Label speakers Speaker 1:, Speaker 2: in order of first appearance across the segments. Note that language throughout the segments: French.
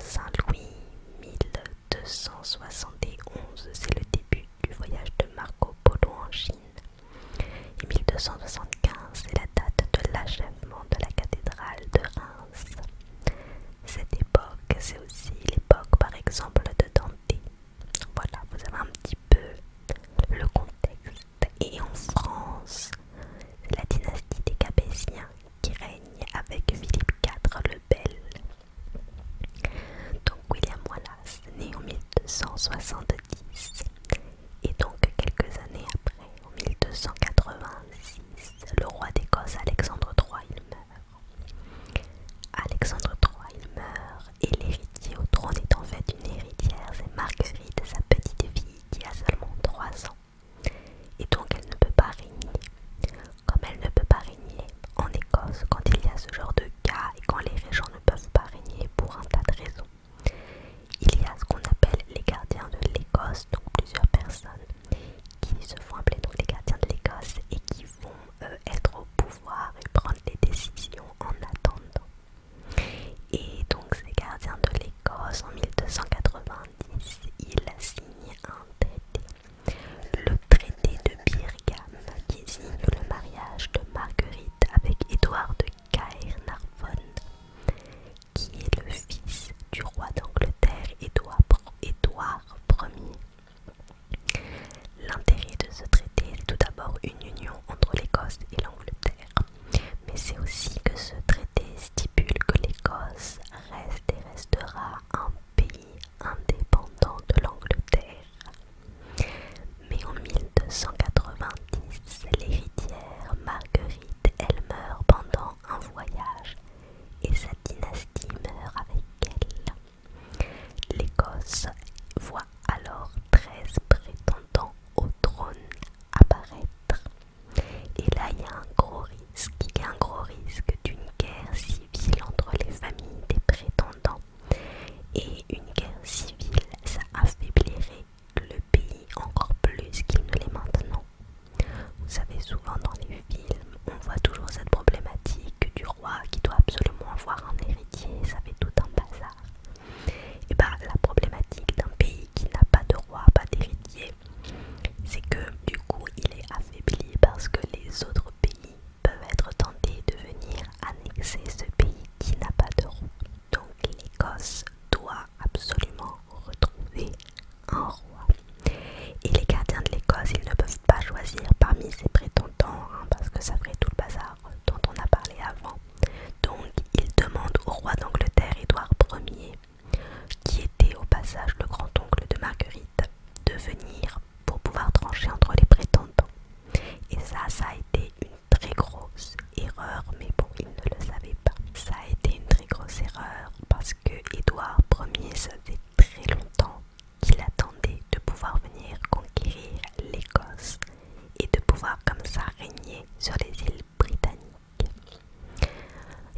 Speaker 1: Saint-Louis 1271, c'est le début du voyage de Marco Polo en Chine. Et 1275, c'est la date de l'achèvement de la cathédrale de Reims. Cette époque, c'est aussi l'époque par exemple de Dante. Voilà, vous avez un petit peu le contexte. Et en France, c'est la dynastie des Capétiens qui règne avec Philippe IV le Bel. Donc William Wallace, né en 1270, et donc quelques années après, en 1286, le roi d'Écosse Alexandre III il meurt. Alexandre III il meurt et l'héritier au trône est en fait une héritière, c'est Marguerite, sa petite fille qui a seulement 3 ans. Et donc elle ne peut pas régner. Comme elle ne peut pas régner en Écosse quand il y a ce genre de cas et quand les régents ne peuvent pas régner pour un tas de raisons, il y a ce qu'on appelle les gardiens de l'Écosse, donc plusieurs personnes qui se font appeler donc les gardiens de l'Écosse et qui vont être au pouvoir et prendre des décisions en attendant. Et donc ces gardiens de l'Écosse, en 1290, ils signent un traité, le traité de Birgham, qui signe le mariage de Marguerite avec Édouard de Caernarvon, qui est le fils du roi d'Angleterre Édouard Ier. L'intérêt de ce traité, c'est tout d'abord une union entre l'Écosse et l'Angleterre, mais c'est aussi que ce traité stipule que l'Écosse reste et restera un pays indépendant de l'Angleterre. Mais en 1290, l'héritière Marguerite, elle meurt pendant un voyage et sa dynastie meurt avec elle. L'Écosse voit alors 13 prétendants au trône apparaître. Et là, il y a un gros risque d'une guerre civile entre les familles des prétendants. Et une guerre civile, ça affaiblirait le pays encore plus qu'il ne l'est maintenant. Vous savez, souvent dans les films, on voit toujours cette problématique du roi qui doit absolument avoir un héritier, ça fait tout un bazar. Et bah la problématique d'un pays qui n'a pas de roi, pas d'héritier, c'est que du coup il est affaibli parce que les autres pays peuvent être tentés de venir annexer ce pays qui n'a pas de roi. Donc l'Écosse doit absolument retrouver un roi. Et les gardiens de l'Écosse, ils ne peuvent pas choisir parmi ces prétendants, parce que ça ferait tout le bazar dont on a parlé avant. Donc ils demandent au roi d'Angleterre Édouard Ier, qui était au passage le grand-oncle de Marguerite, de venir pour pouvoir trancher entre les prétendants. Et ça a été une très grosse erreur, mais bon, ils ne le savaient pas. Ça a été une très grosse erreur parce que Édouard Ier, ça faisait très longtemps qu'il attendait de pouvoir venir conquérir l'Écosse et de pouvoir comme ça régner sur les îles britanniques.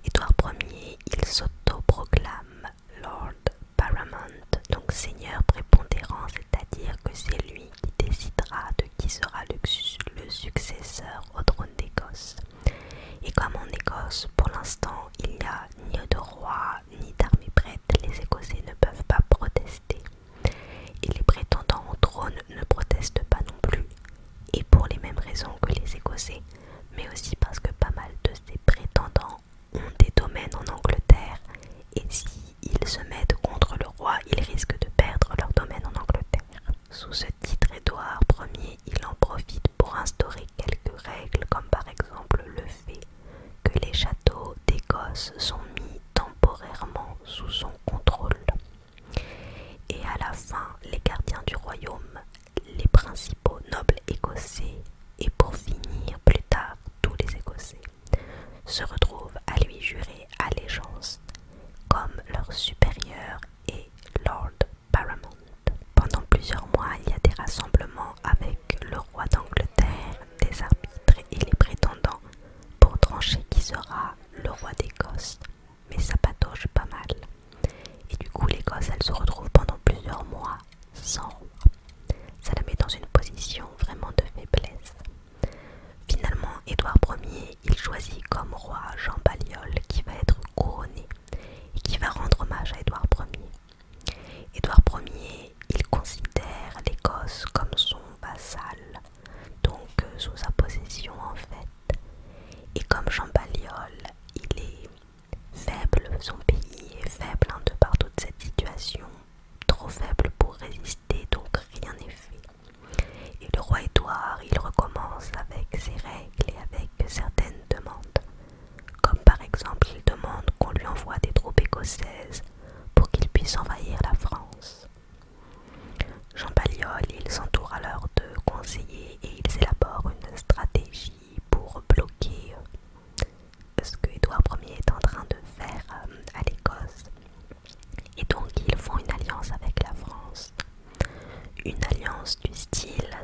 Speaker 1: Édouard Ier, il s'autoproclame Lord Paramount, donc seigneur prépondérant, c'est-à-dire que c'est lui qui décidera de qui sera le successeur au trône d'Écosse. Et comme en Écosse, pour l'instant, il n'y a ni de roi ni d'armée prête, les Écossais ne peuvent pas protester. Et les prétendants au trône ne protestent pas non plus. Et pour les mêmes raisons que les Écossais, mais aussi parce que pas mal de ces prétendants ont des domaines en Angleterre. Et s'ils se mettent contre le roi, ils risquent de perdre leur domaine en Angleterre. Sous ce titre, Édouard Ier, il en profite pour instaurer quelques règles, comme par exemple le fait que les châteaux d'Écosse sont mis temporairement sous son contrôle. Et à la fin, les gardiens du royaume, les principaux nobles écossais, et pour finir plus tard tous les Écossais, se retrouvent à lui jurer allégeance comme leur supérieur et Lord Paramount. Pendant plusieurs mois, il y a des rassemblements avec le roi d'Angleterre, des arbitres et les prétendants pour trancher qui sera le roi d'Écosse. Mais ça patauge pas mal. Et du coup, l'Écosse, elle se retrouve pendant plusieurs mois sans roi. Ça la met dans une position vraiment de faiblesse. Finalement, Édouard Ier, il choisit comme roi Jean Balliol, qui va être couronné et qui va rendre hommage à Édouard Ier.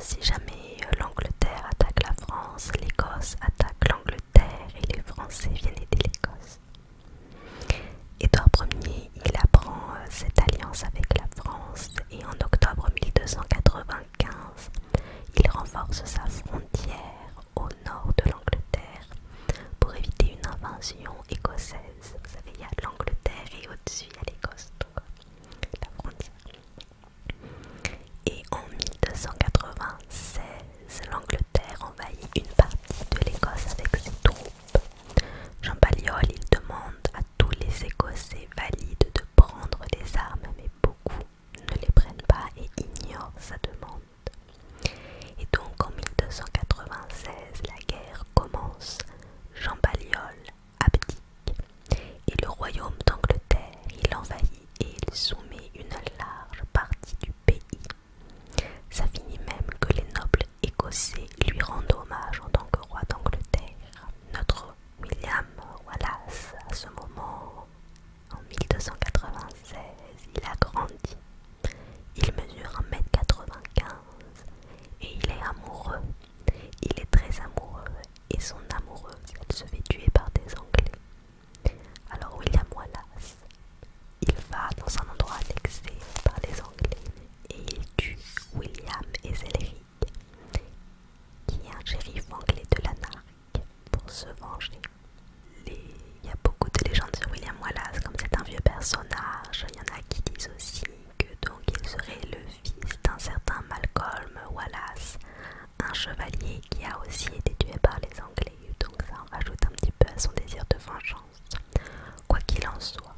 Speaker 1: si jamais l'Angleterre attaque la France, l'Écosse attaque l'Angleterre et les Français viennent aider l'Écosse. Édouard Ier, il apprend cette alliance avec la France et en octobre 1295, il renforce sa frontière au nord de l'Angleterre pour éviter une invasion écossaise. Vous savez, il y a l'Angleterre et au-dessus il y a l'Écosse, donc la frontière. Et en 1296, l'Angleterre envahit une partie de l'Écosse avec ses troupes. Jean Balliol, il demande à tous les Écossais valides de prendre les armes, mais beaucoup ne les prennent pas et ignorent sa demande. Et donc en 1296, la guerre commence. Jean Balliol abdique et le royaume d'Angleterre, il envahit et il soumet une large partie du pays. Ça finit même que les nobles écossais lui rendent hommage en tant que roi d'Angleterre. Notre William Wallace, à ce moment, en 1296, il a grandi. Il mesure 1,95 m et il est amoureux. Il est très amoureux et son amoureuse, elle se fait tuer par des Anglais. Alors William Wallace, il va dans un endroit annexé par les Anglais et il tue William Ezelric, qui est un shérif anglais de Lanark, pour se venger. Il y a beaucoup de légendes sur William Wallace, comme c'est un vieux personnage. Il y en a qui disent aussi que donc il serait le fils d'un certain Malcolm Wallace, un chevalier qui a aussi été tué par les Anglais, donc ça en rajoute un petit peu à son désir de vengeance. Quoi qu'il en soit,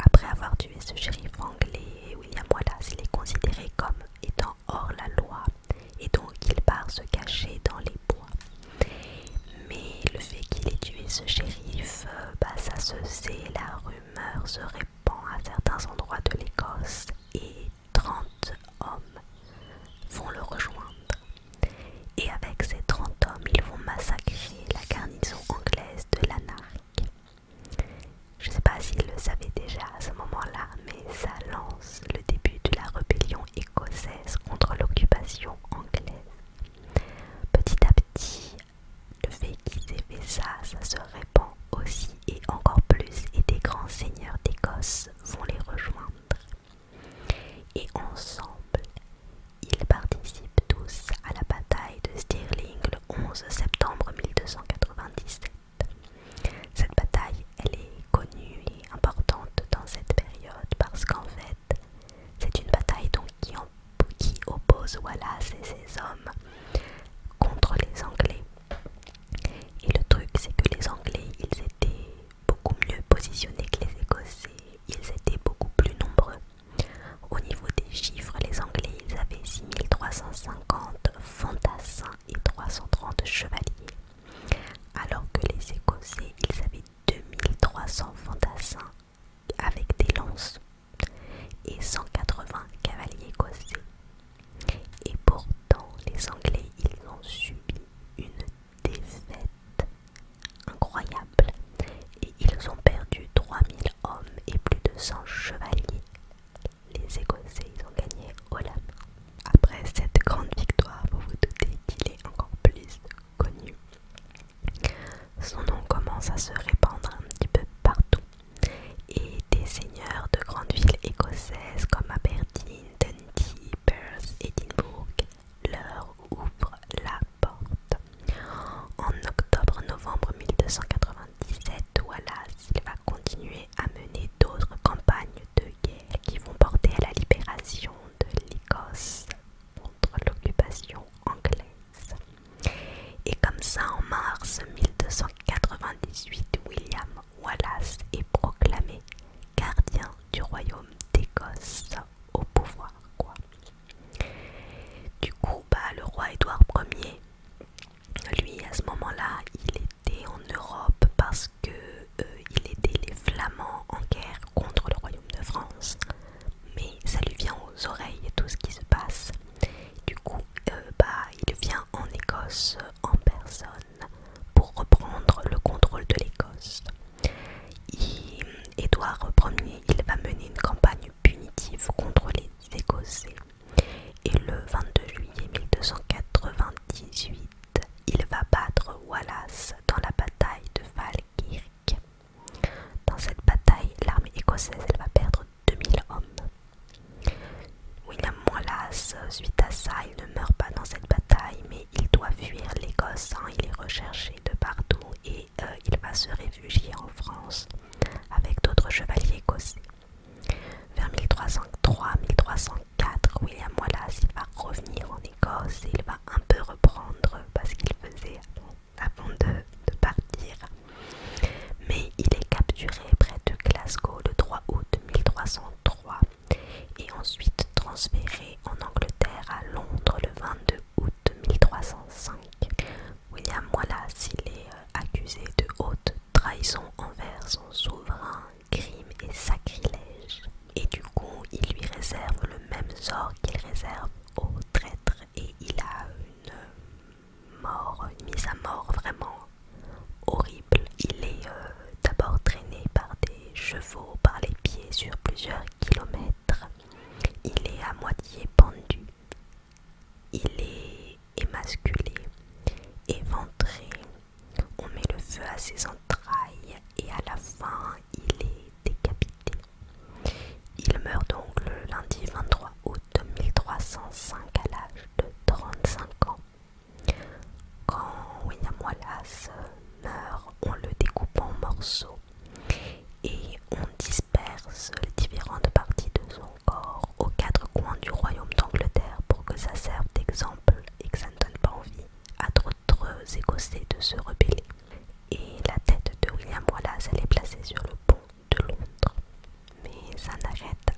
Speaker 1: après avoir tué ce shérif anglais, William Wallace il est considéré comme étant hors la loi et donc il part se cacher dans les bois. Mais le fait qu'il ait tué ce shérif, ça se sait, la rumeur se répand à certains endroits de l'Écosse et 30 hommes vont le rejoindre. Et avec ces 30 hommes, ils vont massacrer la garnison anglaise de Lanark. Je ne sais pas s'ils le savaient déjà à ce moment-là, mais ça lance le début de la rébellion écossaise contre l'occupation anglaise. Petit à petit, le fait qu'ils aient fait ça, ça se répand aussi et encore plus, et des grands seigneurs d'Écosse vont les rejoindre. Et ensemble, ils participent tous à la bataille de Stirling le 11 septembre 1297. Cette bataille, elle est connue et importante dans cette période parce qu'en fait, c'est une bataille donc qui oppose Wallace et ses hommes contre les Anglais. Et le truc, c'est que les Anglais, ils étaient beaucoup mieux positionnés que les Écossais. Ils étaient beaucoup plus nombreux. Au niveau des chiffres, les Anglais, ils avaient 6350 fantassins et 330 chevaliers. Alors que les Écossais, ils avaient 2300 fantassins avec des lances et 180 cavaliers écossais. Et pourtant, les Anglais, ils ont subi une défaite incroyable et ils ont perdu 3000 hommes et plus de 100 chevaliers. Les Écossais, ils ont gagné haut la main. Après cette grande victoire, vous vous doutez qu'il est encore plus connu. Son nom commence à se répandre un petit peu partout et des seigneurs de grandes villes écossaises comme Aberdeen, Dundee, Perth, Édimbourg leur ouvrent la porte. En octobre-novembre 1297, Wallace il va continuer à mener d'autres campagnes de guerre qui vont porter à la libération de l'Écosse contre l'occupation anglaise. Et comme ça, en mars 1298, William Wallace est proclamé gardien du royaume d'Écosse au pouvoir, quoi. Du coup, le roi Édouard Ier, lui, à ce moment-là, il était en Europe parce que il aidait les Flamands en guerre contre le royaume de France. Mais ça lui vient aux oreilles tout ce qui se passe. Du coup, il vient en Écosse en personne pour reprendre le contrôle de l'Écosse. Édouard Ier, il va mener une campagne punitive contre 1505 à l'âge de 35 ans. Quand William Wallace meurt, on le découpe en morceaux et on disperse les différentes parties de son corps aux quatre coins du royaume d'Angleterre pour que ça serve d'exemple et que ça ne donne pas envie à d'autres Écossais de se rebeller. Et la tête de William Wallace, elle est placée sur le pont de Londres. Mais ça n'arrête